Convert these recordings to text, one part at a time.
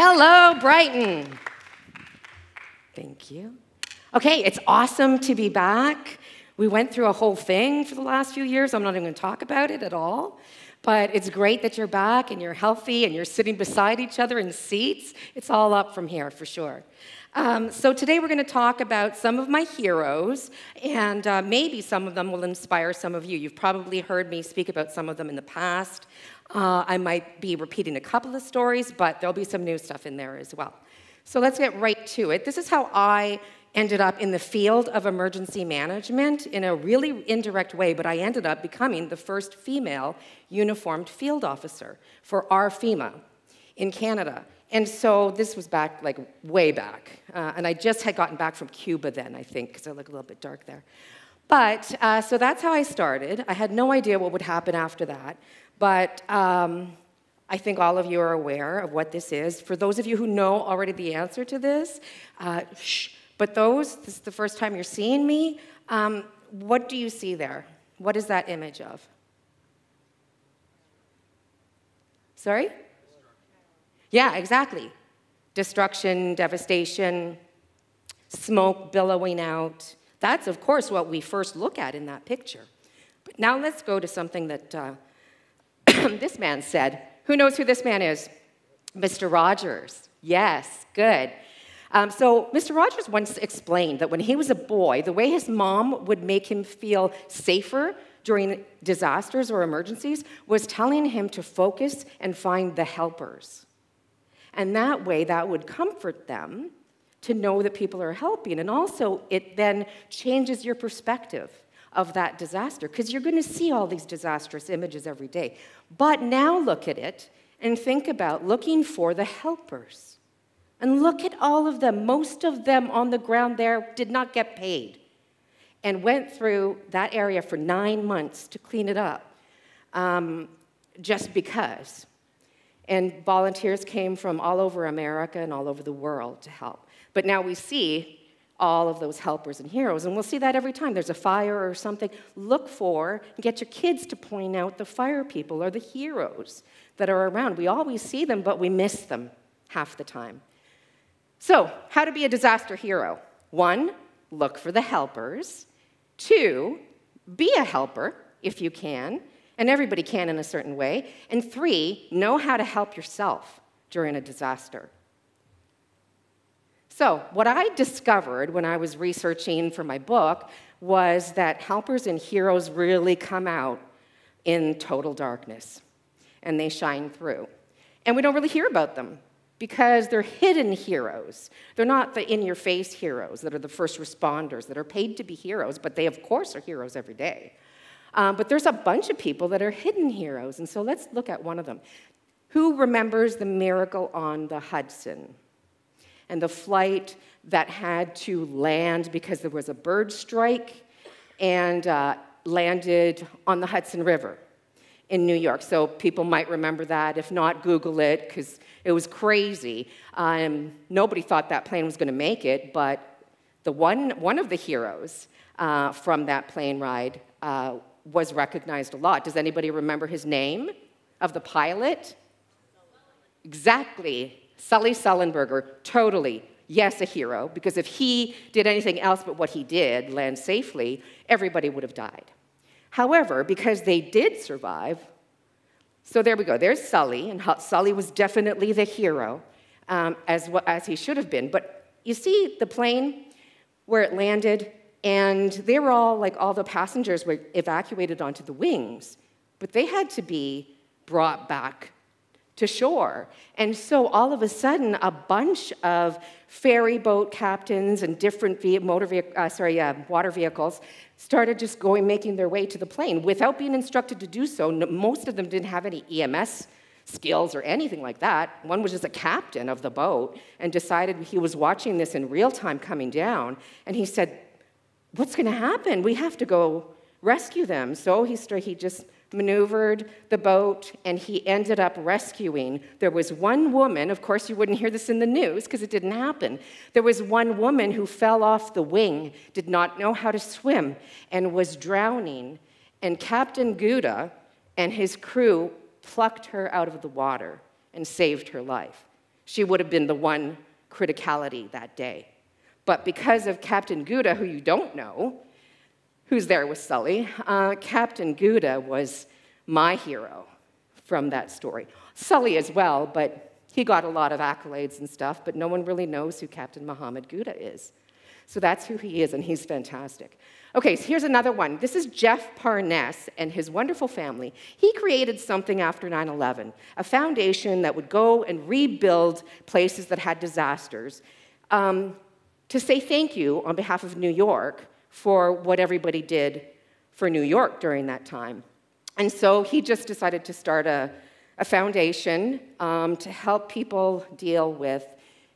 Hello, Brighton. Thank you. Okay, it's awesome to be back. We went through a whole thing for the last few years. I'm not even going to talk about it at all. But it's great that you're back and you're healthy and you're sitting beside each other in seats. It's all up from here for sure. So today we're going to talk about some of my heroes, and maybe some of them will inspire some of you. You've probably heard me speak about some of them in the past. I might be repeating a couple of stories, but there'll be some new stuff in there as well. So let's get right to it. This is how I ended up in the field of emergency management in a really indirect way, but I ended up becoming the first female uniformed field officer for our FEMA in Canada. And so this was back, like, way back. And I just had gotten back from Cuba then, I think, because I look a little bit dark there. But, so that's how I started. I had no idea what would happen after that. But I think all of you are aware of what this is. For those of you who know already the answer to this, shh. But this is the first time you're seeing me, what do you see there? What is that image of? Sorry? Yeah, exactly. Destruction, devastation, smoke billowing out. That's, of course, what we first look at in that picture. But now let's go to something that this man said. Who knows who this man is? Mr. Rogers. Yes, good. So Mr. Rogers once explained that when he was a boy, the way his mom would make him feel safer during disasters or emergencies was telling him to focus and find the helpers. And that way, that would comfort them to know that people are helping. And also, it then changes your perspective of that disaster, because you're going to see all these disastrous images every day. But now look at it and think about looking for the helpers. And look at all of them. Most of them on the ground there did not get paid and went through that area for 9 months to clean it up, just because. And volunteers came from all over America and all over the world to help. But now we see all of those helpers and heroes, and we'll see that every time there's a fire or something. Look for and get your kids to point out the fire people or the heroes that are around. We always see them, but we miss them half the time. So, how to be a disaster hero? 1, look for the helpers. 2, be a helper if you can, and everybody can in a certain way. And 3, know how to help yourself during a disaster. So, what I discovered when I was researching for my book was that helpers and heroes really come out in total darkness, and they shine through. And we don't really hear about them, because they're hidden heroes. They're not the in-your-face heroes that are the first responders that are paid to be heroes, but they, of course, are heroes every day. But there's a bunch of people that are hidden heroes, and so let's look at one of them. Who remembers the miracle on the Hudson and the flight that had to land because there was a bird strike and landed on the Hudson River in New York? So people might remember that. If not, Google it, because it was crazy. Nobody thought that plane was going to make it, but one of the heroes from that plane ride was recognized a lot. Does anybody remember his name of the pilot? Exactly. Sully Sullenberger. Totally. Yes, a hero, because if he did anything else but what he did, land safely, everybody would have died. However, because they did survive, so there we go. There's Sully, and Sully was definitely the hero, as he should have been. But you see the plane where it landed, and they were all, like, all the passengers were evacuated onto the wings, but they had to be brought back to shore. And so all of a sudden, a bunch of ferry boat captains and different water vehicles started just making their way to the plane without being instructed to do so. Most of them didn't have any EMS skills or anything like that. One was just a captain of the boat and decided he was watching this in real time coming down, and he said, "What's going to happen? We have to go rescue them." So he just maneuvered the boat, and he ended up rescuing. There was one woman, of course you wouldn't hear this in the news because it didn't happen. There was one woman who fell off the wing, did not know how to swim, and was drowning. And Captain Gouda and his crew plucked her out of the water and saved her life. she would have been the one criticality that day. But because of Captain Gouda, who you don't know, who's there with Sully, Captain Gouda was my hero from that story. Sully as well, but he got a lot of accolades and stuff, but no one really knows who Captain Muhammad Gouda is. So that's who he is, and he's fantastic. Okay, so here's another one. This is Jeff Parness and his wonderful family. He created something after 9/11, a foundation that would go and rebuild places that had disasters, to say thank you on behalf of New York for what everybody did for New York during that time. And so he just decided to start a foundation to help people deal with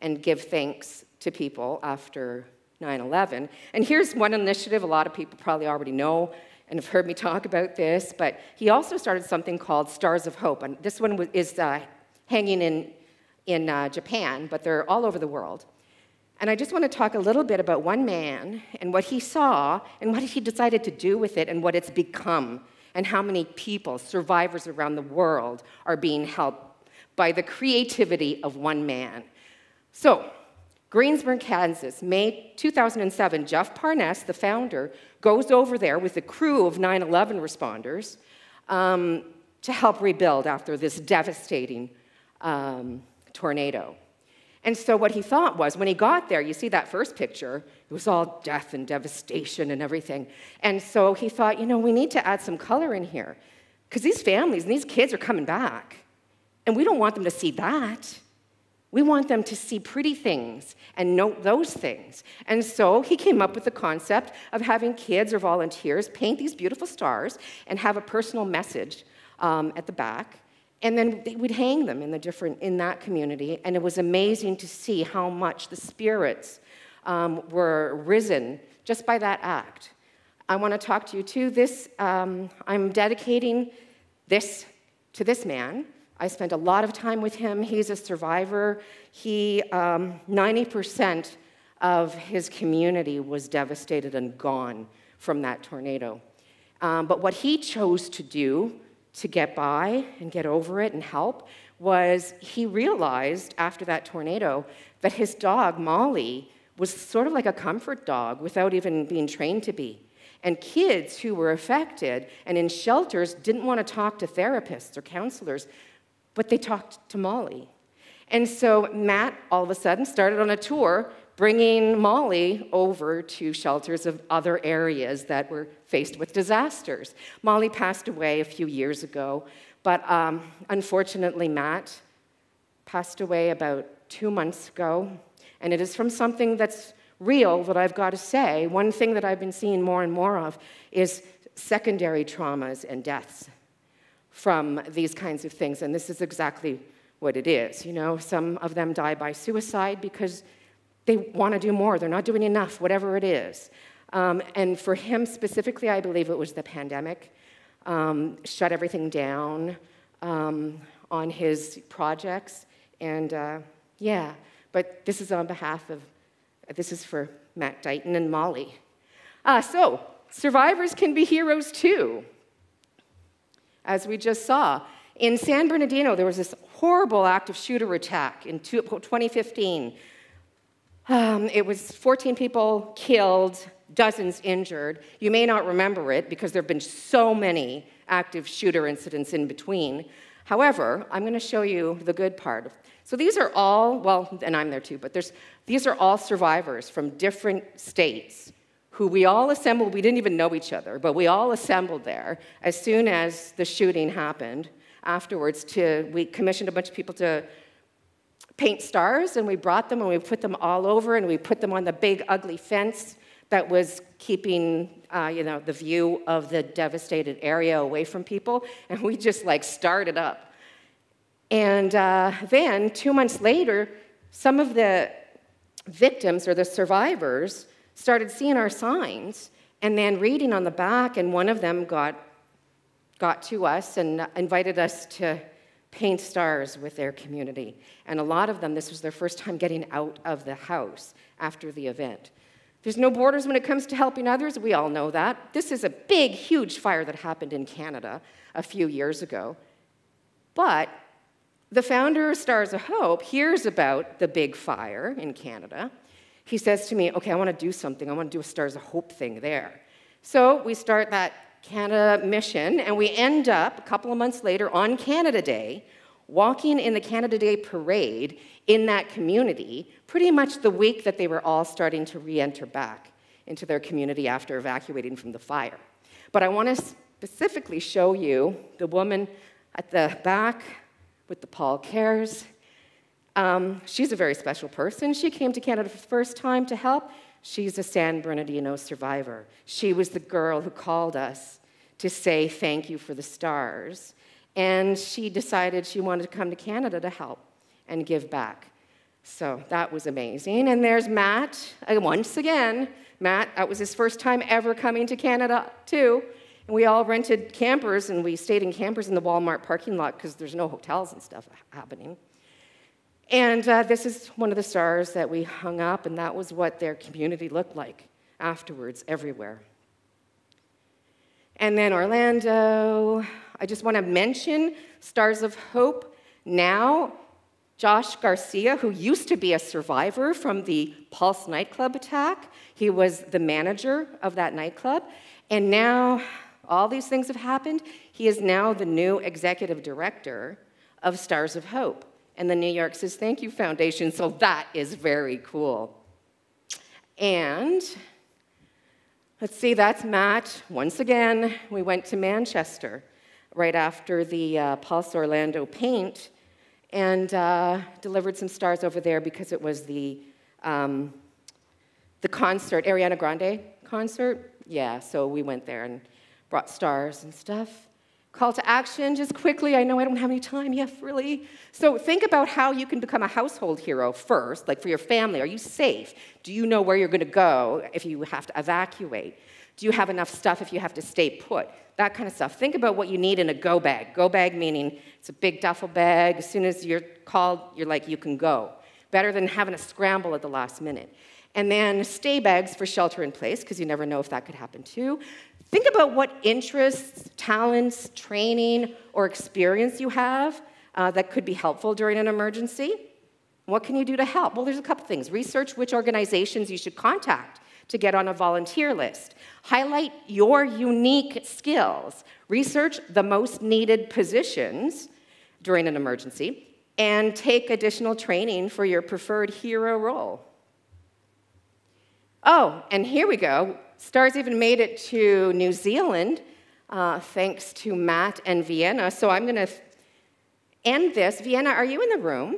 and give thanks to people after 9/11. And here's one initiative a lot of people probably already know and have heard me talk about this, but he also started something called Stars of Hope. And this one is hanging in Japan, but they're all over the world. And I just want to talk a little bit about one man and what he saw and what he decided to do with it and what it's become and how many people, survivors around the world, are being helped by the creativity of one man. So, Greensburg, Kansas, May 2007, Jeff Parness, the founder, goes over there with a crew of 9/11 responders to help rebuild after this devastating tornado. And so what he thought was, when he got there, you see that first picture, it was all death and devastation and everything. And so he thought, we need to add some color in here, because these families and these kids are coming back, and we don't want them to see that. We want them to see pretty things and note those things. And so he came up with the concept of having kids or volunteers paint these beautiful stars and have a personal message at the back. And then they would hang them in that community, and it was amazing to see how much the spirits were risen just by that act. I want to talk to you too. I'm dedicating this to this man. I spent a lot of time with him. He's a survivor. 90% of his community was devastated and gone from that tornado. But what he chose to do to get by and get over it and help was he realized after that tornado that his dog, Molly, was sort of like a comfort dog without even being trained to be. And kids who were affected and in shelters didn't want to talk to therapists or counselors, but they talked to Molly. And so Matt, all of a sudden, started on a tour bringing Molly over to shelters of other areas that were faced with disasters. Molly passed away a few years ago, but unfortunately, Matt passed away about 2 months ago, and it is from something that's real that I've got to say. One thing that I've been seeing more and more of is secondary traumas and deaths from these kinds of things, and this is exactly what it is. Some of them die by suicide because they want to do more. They're not doing enough, whatever it is. And for him specifically, I believe it was the pandemic, shut everything down on his projects. And but this is on behalf of, this is for Matt Dighton and Molly. So, survivors can be heroes too, as we just saw. In San Bernardino, there was this horrible active shooter attack in 2015. It was 14 people killed, dozens injured. You may not remember it because there have been so many active shooter incidents in between. However, I'm going to show you the good part. So these are all, well, and I'm there too, but these are all survivors from different states who we all assembled. We didn't even know each other, but we all assembled there as soon as the shooting happened. Afterwards, we commissioned a bunch of people to paint stars, and we brought them and we put them all over, and we put them on the big ugly fence that was keeping the view of the devastated area away from people, and we just started up. And then 2 months later, some of the victims or the survivors started seeing our signs and then reading on the back, and one of them got to us and invited us to paint stars with their community. And a lot of them, this was their first time getting out of the house after the event. There's no borders when it comes to helping others. We all know that. This is a big, huge fire that happened in Canada a few years ago. But the founder of Stars of Hope hears about the big fire in Canada. He says to me, okay, I want to do something. I want to do a Stars of Hope thing there. So we start that Canada mission, and we end up, a couple of months later, on Canada Day, walking in the Canada Day parade in that community, pretty much the week that they were all starting to re-enter back into their community after evacuating from the fire. But I want to specifically show you the woman at the back with the Paul Cares. She's a very special person. She came to Canada for the first time to help. She's a San Bernardino survivor. She was the girl who called us to say thank you for the stars. And she decided she wanted to come to Canada to help and give back. So that was amazing. And there's Matt, once again. Matt, that was his first time ever coming to Canada, too. And we all rented campers, and we stayed in campers in the Walmart parking lot because there's no hotels and stuff happening. And this is one of the stars that we hung up, and that was what their community looked like afterwards, everywhere. And then Orlando, I just want to mention Stars of Hope now. Josh Garcia, who used to be a survivor from the Pulse nightclub attack, he was the manager of that nightclub, and now all these things have happened. He is now the new executive director of Stars of Hope and the New York Says Thank You Foundation, so that is very cool. And let's see, that's Matt. Once again, we went to Manchester right after the Pulse Orlando paint and delivered some stars over there because it was the concert, Ariana Grande concert. Yeah, so we went there and brought stars and stuff. Call to action, just quickly. I know I don't have any time. Yeah, really. So think about how you can become a household hero first, like for your family. Are you safe? Do you know where you're going to go if you have to evacuate? Do you have enough stuff if you have to stay put? That kind of stuff. Think about what you need in a go bag. Go bag meaning it's a big duffel bag. As soon as you're called, you're like, you can go. Better than having to scramble at the last minute. And then stay bags for shelter in place, because you never know if that could happen too. Think about what interests, talents, training, or experience you have that could be helpful during an emergency. What can you do to help? Well, there's a couple things. Research which organizations you should contact to get on a volunteer list. Highlight your unique skills. Research the most needed positions during an emergency, and take additional training for your preferred hero role. Oh, and here we go. Stars even made it to New Zealand, thanks to Matt and Vienna. So I'm going to end this. Vienna, are you in the room?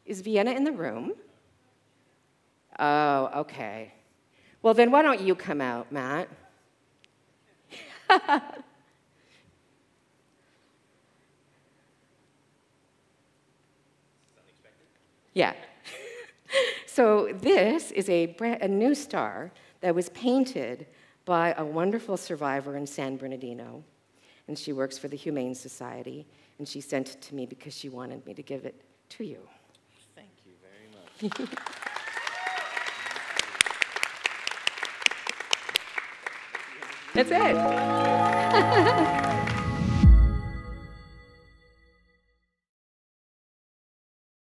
Is Vienna in the room? Oh, okay. Well, then why don't you come out, Matt? Yeah. So this is a new star that was painted by a wonderful survivor in San Bernardino, and she works for the Humane Society, and she sent it to me because she wanted me to give it to you. Thank you very much. That's it.